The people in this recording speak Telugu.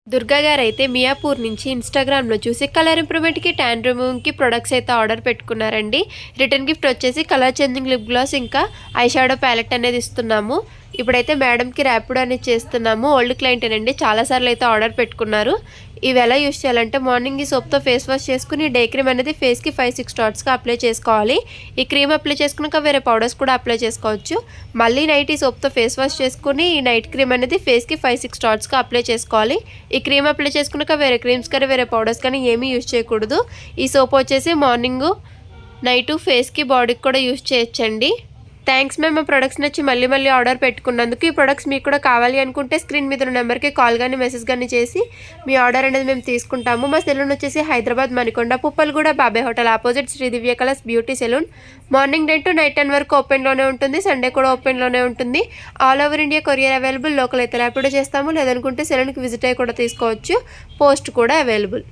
దుర్గా గారైతే మియాపూర్ నుంచి ఇన్‌స్టాగ్రామ్‌లో చూసి కలర్ ఇంప్రూవ్‌మెంట్‌కి, టాన్ రిమూవింగ్‌కి ప్రొడక్ట్స్ అయితే ఆర్డర్ పెట్టుకున్నారండి. రిటర్న్ గిఫ్ట్ వచ్చేసి కలర్ చేంజింగ్ లిప్ గ్లాస్ ఇంకా ఐ షాడో ప్యాలెట్ అనేది ఇస్తున్నాము. ఇప్పుడైతే మేడంకి ర్యాపిడో అనేది చేస్తున్నాము. ఓల్డ్ క్లయింటేనండి. చాలా సార్లు అయితే ఆర్డర్ పెట్టుకున్నారు. ఇవి ఎలా యూజ్ చేయాలంటే మార్నింగ్ ఈ సోప్‌తో ఫేస్ వాష్ చేసుకొని డే క్రీమ్ అనేది ఫేస్‌కి 5-6 డాట్స్‌గా అప్లై చేసుకోవాలి. ఈ క్రీమ్ అప్లై చేసుకున్నాక వేరే పౌడర్స్ కూడా అప్లై చేసుకోవచ్చు. మళ్ళీ నైట్ ఈ సోప్‌తో ఫేస్ వాష్ చేసుకొని ఈ నైట్ క్రీమ్ అనేది ఫేస్‌కి 5-6 డాట్స్‌గా అప్లై చేసుకోవాలి. ఈ క్రీమ్ అప్లై చేసుకున్నాక వేరే క్రీమ్స్ కానీ వేరే పౌడర్స్ కానీ ఏమీ యూజ్ చేయకూడదు. ఈ సోప్ వచ్చేసి మార్నింగు నైటు ఫేస్‌కి బాడీకి కూడా యూజ్ చేయొచ్చండి. Thanks ma'am. మా ప్రొడక్ట్స్ నచ్చి మళ్ళీ ఆర్డర్ పెట్టుకున్నందుకు. ఈ ప్రొడక్ట్స్ మీకు కూడా కావాలి అనుకుంటే స్క్రీన్ మీద ఉన్న నెంబర్కి కాల్ కానీ మెసేజ్ కానీ చేసి మీ ఆర్డర్ అనేది మేము తీసుకుంటాము. మా సెలూన్ వచ్చేసి Hyderabad Manikonda, Puppalaguda, Babai hotel opposite Sri Divya colours beauty salon. Morning 10 to night 10 వరకు ఓపెన్లోనే ఉంటుంది. సండే కూడా ఓపెన్లోనే ఉంటుంది. All over India courier available. Local అయితే ర్యాపిడో చేస్తాము. లేదనుకుంటే సెలూన్కి విజిట్ అయ్యి కూడా తీసుకోవచ్చు. పోస్ట్ కూడా అవైలబుల్.